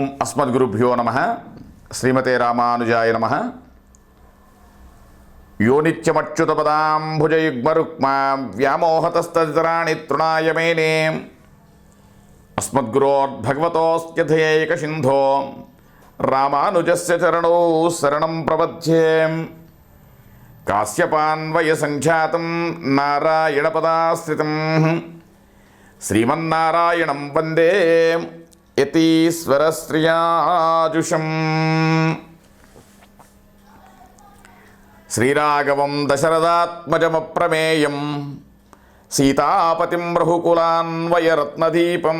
ఓం అస్మద్గురుభ్యో నమః. శ్రీమతే రామానుజాయ నమః. యో నిత్యమచ్యుతపదాంభుజయుగ్మరుక్మా వ్యామోహతస్తదితరాణి తృణాయ మేనే అస్మద్గురోర్భగవతోస్త్యధయేకసింధో రామానుజస్య చరణౌ శరణం ప్రపద్యే. కాశ్యపాన్వయ సంఖ్యాతం నారాయణపదాశ్రితం శ్రీమన్నారాయణం వందే యతీశ్వరశ్రియాజుషం. శ్రీరాఘవం దశరథాత్మజమప్రమేయం సీతాపతిం రఘుకులాన్వయరత్నదీపం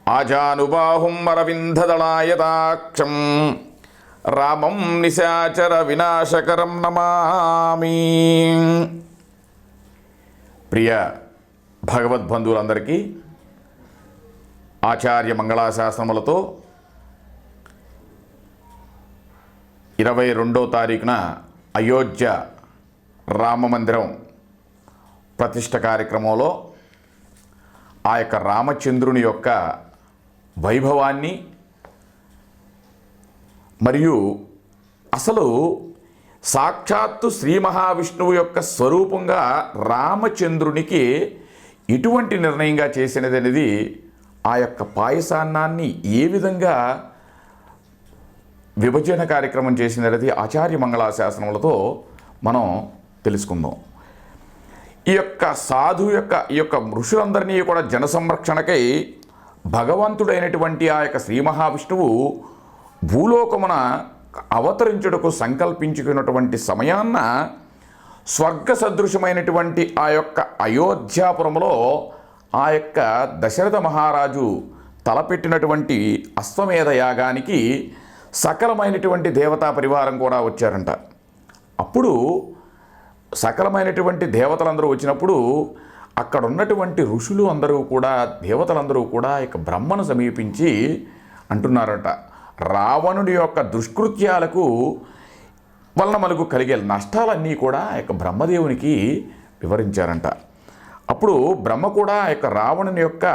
ఆజానుబాహుం అరవిందదళాయతాక్షం రామం నిశాచర వినాశకరం నమామి. ప్రియ భగవద్బంధువులందరికీ ఆచార్య మంగళాశాసనములతో 22వ తారీఖున అయోధ్య రామమందిరం ప్రతిష్ఠ కార్యక్రమంలో ఆ యొక్క రామచంద్రుని యొక్క వైభవాన్ని మరియు అసలు సాక్షాత్తు శ్రీ మహావిష్ణువు యొక్క స్వరూపంగా రామచంద్రునికి ఎటువంటి నిర్ణయంగా చేసినది అనేది ఆ యొక్క పాయసాన్నాన్ని ఏ విధంగా విభజన కార్యక్రమం చేసినది ఆచార్య మంగళాశాసనములతో మనం తెలుసుకుందాం. ఈ యొక్క ఈ యొక్క ఋషులందరినీ కూడా జన సంరక్షణకై భగవంతుడైనటువంటి ఆ యొక్క శ్రీ మహావిష్ణువు భూలోకమున అవతరించుటకు సంకల్పించుకున్నటువంటి సమయాన్న స్వర్గ సదృశమైనటువంటి ఆ యొక్క అయోధ్యాపురంలో ఆ యొక్క దశరథ మహారాజు తలపెట్టినటువంటి అశ్వమేధ యాగానికి సకలమైనటువంటి దేవతా పరివారం కూడా వచ్చారంట. అప్పుడు సకలమైనటువంటి దేవతలందరూ వచ్చినప్పుడు అక్కడ ఉన్నటువంటి ఋషులు అందరూ కూడా దేవతలందరూ కూడా ఇక బ్రహ్మను సమీపించి అంటున్నారట, రావణుడి యొక్క దుష్కృత్యాలకు వలన మనకు కలిగే నష్టాలన్నీ కూడా ఆ యొక్క బ్రహ్మదేవునికి వివరించారంట. అప్పుడు బ్రహ్మ కూడా ఆ యొక్క రావణుని యొక్క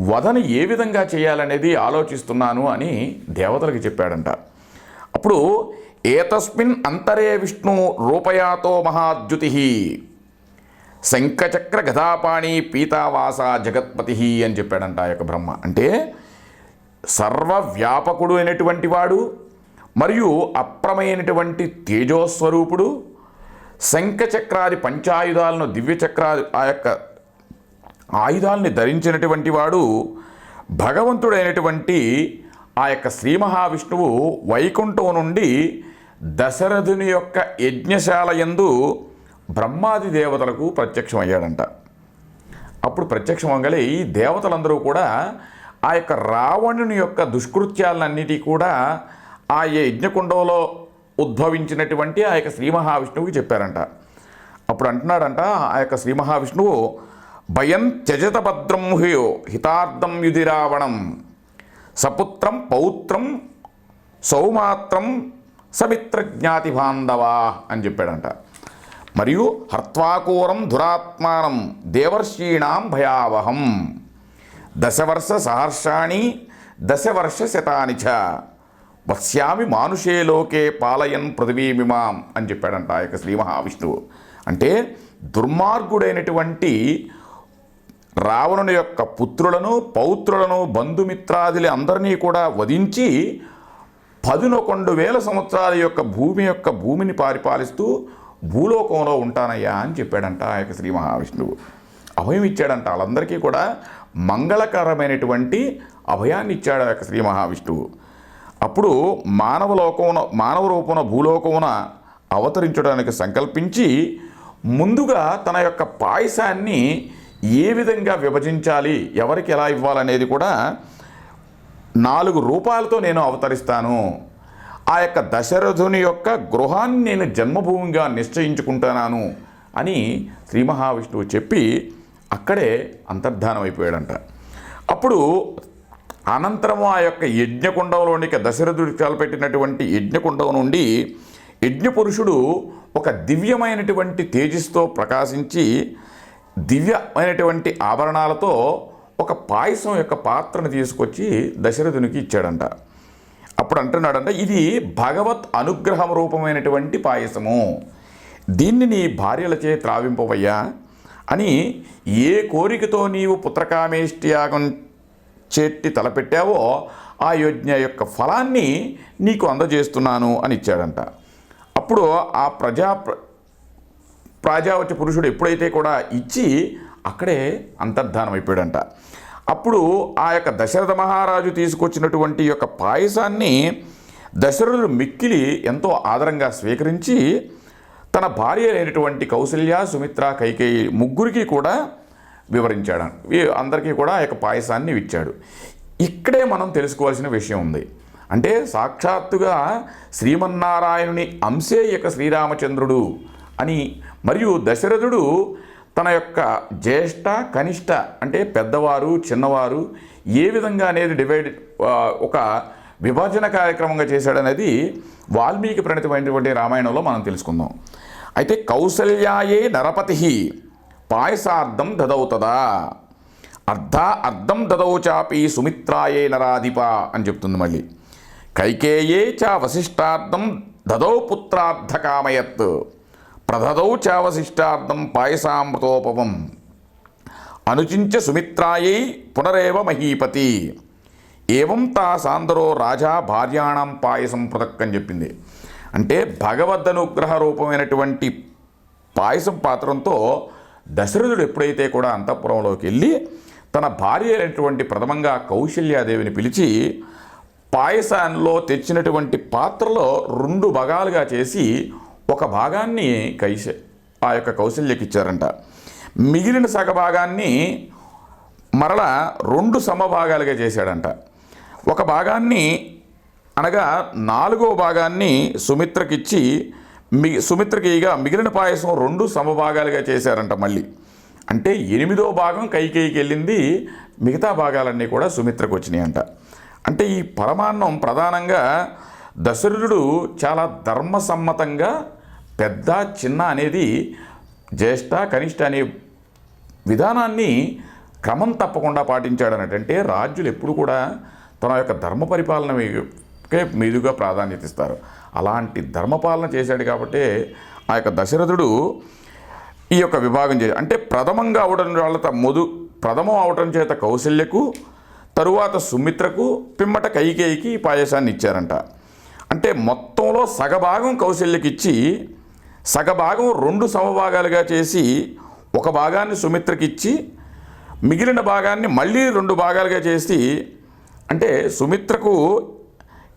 వధను ఏ విధంగా చేయాలనేది ఆలోచిస్తున్నాను అని దేవతలకు చెప్పాడంట. అప్పుడు ఏతస్మిన్ అంతరే విష్ణు రూపయాతో మహాద్యుతి శంఖచక్ర గదాపాణి పీతావాస జగత్పతి అని చెప్పాడంట ఆ యొక్క బ్రహ్మ. అంటే సర్వవ్యాపకుడు అయినటువంటి వాడు మరియు అప్రమేయమైనటువంటి తేజోస్వరూపుడు, శంఖచక్రాది పంచాయుధాలను దివ్యచక్రాది ఆ యొక్క ఆయుధాలని ధరించినటువంటి వాడు భగవంతుడైనటువంటి ఆ యొక్క శ్రీ మహావిష్ణువు వైకుంఠం నుండి దశరథుని యొక్క యజ్ఞశాల యందు బ్రహ్మాది దేవతలకు ప్రత్యక్షమయ్యాడంట. అప్పుడు ప్రత్యక్షమవగలే ఈ దేవతలందరూ కూడా ఆ యొక్క రావణుని యొక్క దుష్కృత్యాలన్నిటి కూడా ఆ యజ్ఞకుండంలో ఉద్భవించినటువంటి ఆ యొక్క శ్రీ మహావిష్ణువుకి చెప్పారంట. అప్పుడు అంటున్నాడంట ఆ యొక్క శ్రీ మహావిష్ణువు, భయం త్యజత భద్రం హ్యో హితార్థం యుధి రావణం సపుత్రం పౌత్రం సౌమాత్రం సమిత్రజ్ఞాతి బాంధవా అని చెప్పాడంట. మరియు హర్త్వాకూరం దురాత్మానం దేవర్షీణాం భయావహం దశవర్ష సహర్షాణి దశవర్ష శతాని చ వత్స్యామి మానుషే లోకే పాలయన్ పృథివీమిమాం అని చెప్పాడంట ఆ యొక్క శ్రీ మహావిష్ణువు. అంటే దుర్మార్గుడైనటువంటి రావణుని యొక్క పుత్రులను పౌత్రులను బంధుమిత్రాదులు అందరినీ కూడా వధించి 11,000 సంవత్సరాల యొక్క భూమిని పరిపాలిస్తూ భూలోకంలో ఉంటానయ్యా అని చెప్పాడంట ఆ యొక్క శ్రీ మహావిష్ణువు. అభయం ఇచ్చాడంట, వాళ్ళందరికీ కూడా మంగళకరమైనటువంటి అభయాన్ని ఇచ్చాడు ఆ యొక్క శ్రీ మహావిష్ణువు. అప్పుడు మానవ రూపమున భూలోకమున అవతరించడానికి సంకల్పించి ముందుగా తన యొక్క పాయసాన్ని ఏ విధంగా విభజించాలి, ఎవరికి ఎలా ఇవ్వాలనేది కూడా 4 రూపాలతో నేను అవతరిస్తాను, ఆ యొక్క దశరథుని యొక్క గృహాన్ని నేను జన్మభూమిగా నిశ్చయించుకుంటున్నాను అని శ్రీ మహావిష్ణువు చెప్పి అక్కడే అంతర్ధానం అయిపోయాడంట. అప్పుడు అనంతరం ఆ యొక్క యజ్ఞకుండంలోనికి దశరథుడు తలపెట్టినటువంటి యజ్ఞకుండం నుండి యజ్ఞపురుషుడు ఒక దివ్యమైనటువంటి తేజస్సుతో ప్రకాశించి దివ్యమైనటువంటి ఆభరణాలతో ఒక పాయసం యొక్క పాత్రను తీసుకొచ్చి దశరథునికి ఇచ్చాడంట. అప్పుడు అంటున్నాడంట, ఇది భగవత్ అనుగ్రహం రూపమైనటువంటి పాయసము, దీన్ని నీ భార్యలచే త్రావింపవయ్యా అని ఏ కోరికతో నీవు పుత్రకామేష్టియాగం చేట్టి తలపెట్టావో ఆ యజ్ఞ యొక్క ఫలాన్ని నీకు అందజేస్తున్నాను అని ఇచ్చాడంట. అప్పుడు ఆ ప్రాజావతి పురుషుడు ఎప్పుడైతే కూడా ఇచ్చి అక్కడే అంతర్ధానం అయిపోయాడంట. అప్పుడు ఆ యొక్క దశరథ మహారాజు తీసుకొచ్చినటువంటి యొక్క పాయసాన్ని దశరథుడు మిక్కిలి ఎంతో ఆదరంగా స్వీకరించి తన భార్య అయినటువంటి కౌసల్య, సుమిత్ర, కైకేయి ముగ్గురికి కూడా వివరించాడు. అందరికీ కూడా ఆ యొక్క పాయసాన్ని ఇచ్చాడు. ఇక్కడే మనం తెలుసుకోవాల్సిన విషయం ఉంది. అంటే సాక్షాత్తుగా శ్రీమన్నారాయణుని అంశే యొక్క శ్రీరామచంద్రుడు అని, మరియు దశరథుడు తన యొక్క జ్యేష్ఠ, కనిష్ట అంటే పెద్దవారు, చిన్నవారు ఏ విధంగా అనేది ఒక విభజన కార్యక్రమంగా చేశాడనేది వాల్మీకి ప్రణీతమైనటువంటి రామాయణంలో మనం తెలుసుకుందాం. అయితే కౌసల్యాయే నరపతి పాయసార్థం దదౌతదా అర్ధం దదౌ చాపి సుమిత్రాయే నరాధిప అని చెప్తుంది. మళ్ళీ కైకేయే చ వశిష్టార్థం దదౌ పుత్రార్థకామయత్ ప్రదదౌ చ వశిష్టార్థం పాయసామృతోపవం అనుచించ సుమిత్రాయై పునరేవ మహీపతి ఏవం తా సాందరో రాజా భార్యాణం పాయసం పృథక్ అని చెప్పింది. అంటే భగవదనుగ్రహ రూపమైనటువంటి పాయసం పాత్రంతో దశరథుడు ఎప్పుడైతే కూడా అంతఃపురంలోకి వెళ్ళి తన భార్య అయినటువంటి ప్రథమంగా కౌశల్యాదేవిని పిలిచి పాయసాల్లో తెచ్చినటువంటి పాత్రలో 2 భాగాలుగా చేసి ఒక భాగాన్ని ఆ యొక్క కౌశల్యకి ఇచ్చారంట. మిగిలిన సగభాగాన్ని మరలా 2 సమభాగాలుగా చేశాడంట. ఒక భాగాన్ని అనగా 4వ భాగాన్ని సుమిత్రకిచ్చి సుమిత్రకి ఇక మిగిలిన పాయసం 2 సమభాగాలుగా చేశారంట. మళ్ళీ అంటే 8వ భాగం కైకేయికి వెళ్ళింది, మిగతా భాగాలన్నీ కూడా సుమిత్రకు వచ్చినాయంట. అంటే ఈ పరమాన్నం ప్రధానంగా దశరథుడు చాలా ధర్మసమ్మతంగా పెద్ద చిన్న అనేది జ్యేష్ఠ కనిష్ట అనే విధానాన్ని క్రమం తప్పకుండా పాటించాడు అన్నట్టు. అంటే రాజ్యులు ఎప్పుడు కూడా తన యొక్క ధర్మ పరిపాలనకే మీదుగా ప్రాధాన్యత ఇస్తారు. అలాంటి ధర్మపాలన చేశాడు కాబట్టి ఆ యొక్క దశరథుడు ఈ యొక్క విభాగం చేశాడు. అంటే ప్రథమంగా అవడం వాళ్ళ ప్రథమం అవటం చేత కౌశల్యకు, తరువాత సుమిత్రకు, పిమ్మట కైకేయికి ఈ పాయసాన్ని ఇచ్చారంట. అంటే మొత్తంలో సగభాగం కౌశల్యకి ఇచ్చి సగభాగం 2 సమభాగాలుగా చేసి ఒక భాగాన్ని సుమిత్రకి ఇచ్చి మిగిలిన భాగాన్ని మళ్ళీ 2 భాగాలుగా చేసి, అంటే సుమిత్రకు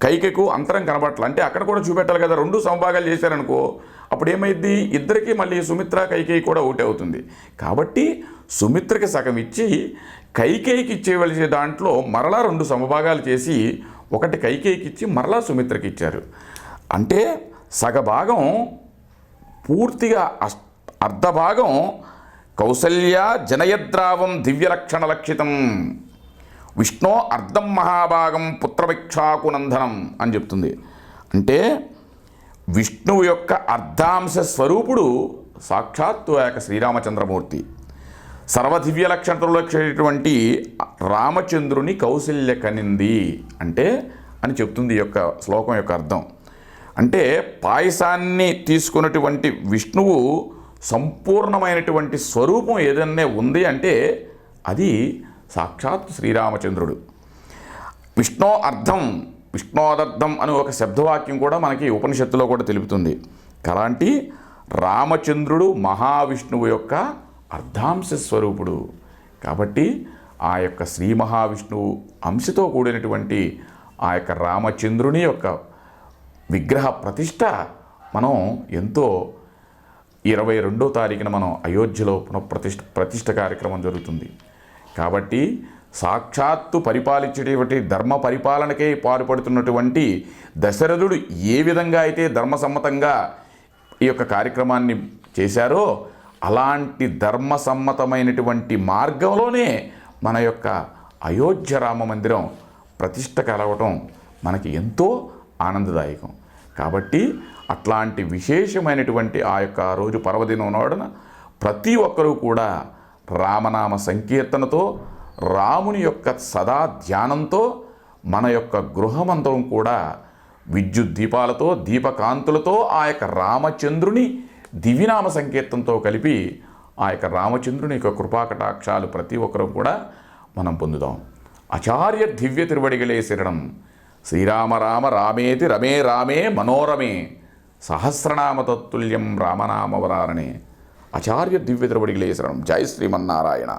కైకేయికు అంతరం కనబట్ల. అంటే అక్కడ కూడా చూపెట్టాలి కదా, 2 సమభాగాలు చేశారనుకో అప్పుడు ఏమైంది, ఇద్దరికి మళ్ళీ సుమిత్ర కైకేయి కూడా ఒకటి అవుతుంది. కాబట్టి సుమిత్రకి సగం ఇచ్చి కైకేయికి ఇచ్చేవలసే దాంట్లో మరలా 2 సమభాగాలు చేసి ఒకటి కైకేయికి ఇచ్చి మరలా సుమిత్రకి ఇచ్చారు. అంటే సగభాగం పూర్తిగా అర్ధభాగం కౌసల్య జనయద్రావం దివ్యలక్షణ లక్షితం విష్ణో అర్ధం మహాభాగం పుత్రభిక్షాకునందనం అని చెప్తుంది. అంటే విష్ణువు యొక్క అర్ధాంశ స్వరూపుడు సాక్షాత్తు ఆ యొక్క శ్రీరామచంద్రమూర్తి. సర్వదివ్య లక్షణంలో వచ్చేటువంటి రామచంద్రుని కౌశల్య కనింది అంటే అని చెప్తుంది ఈ యొక్క శ్లోకం యొక్క అర్థం. అంటే పాయసాన్ని తీసుకున్నటువంటి విష్ణువు సంపూర్ణమైనటువంటి స్వరూపం ఏదన్నా ఉంది అంటే అది సాక్షాత్ శ్రీరామచంద్రుడు. విష్ణో అర్థం, విష్ణోదర్థం అని ఒక శబ్దవాక్యం కూడా మనకి ఉపనిషత్తులో కూడా తెలుపుతుంది. అలాంటి రామచంద్రుడు మహావిష్ణువు యొక్క అర్ధాంశ స్వరూపుడు. కాబట్టి ఆ యొక్క శ్రీ మహావిష్ణువు అంశతో కూడినటువంటి ఆ యొక్క రామచంద్రుని యొక్క విగ్రహ ప్రతిష్ట మనం ఎంతో 22వ తారీఖున మనం అయోధ్యలో ప్రతిష్ట కార్యక్రమం జరుగుతుంది. కాబట్టి సాక్షాత్తు పరిపాలించేటువంటి ధర్మ పరిపాలనకే పాటుపడుతున్నటువంటి దశరథుడు ఏ విధంగా అయితే ధర్మసమ్మతంగా ఈ యొక్క కార్యక్రమాన్ని చేశారో అలాంటి ధర్మసమ్మతమైనటువంటి మార్గంలోనే మన యొక్క అయోధ్య రామ మందిరం ప్రతిష్ట కలవటం మనకి ఎంతో ఆనందదాయకం. కాబట్టి అట్లాంటి విశేషమైనటువంటి ఆ యొక్క రోజు పర్వదినం నాడున ప్రతి ఒక్కరూ కూడా రామనామ సంకీర్తనతో రాముని యొక్క సదా ధ్యానంతో మన యొక్క గృహమంతరం కూడా విద్యుత్ దీపాలతో దీపకాంతులతో ఆ యొక్క రామచంద్రుని దివ్యనామ సంకీర్తంతో కలిపి ఆ యొక్క రామచంద్రుని యొక్క కృపాకటాక్షాలు ప్రతి ఒక్కరూ కూడా మనం పొందుదాం. ఆచార్య దివ్య తిరువడిగలే శరణం. శ్రీరామ రామ రామేతి రమే రామే మనోరమే సహస్రనామ తత్తుల్యం రామనామవరారణే. ఆచార్య దివ్య తిరువడిగలే శరణం. జై శ్రీమన్నారాయణ.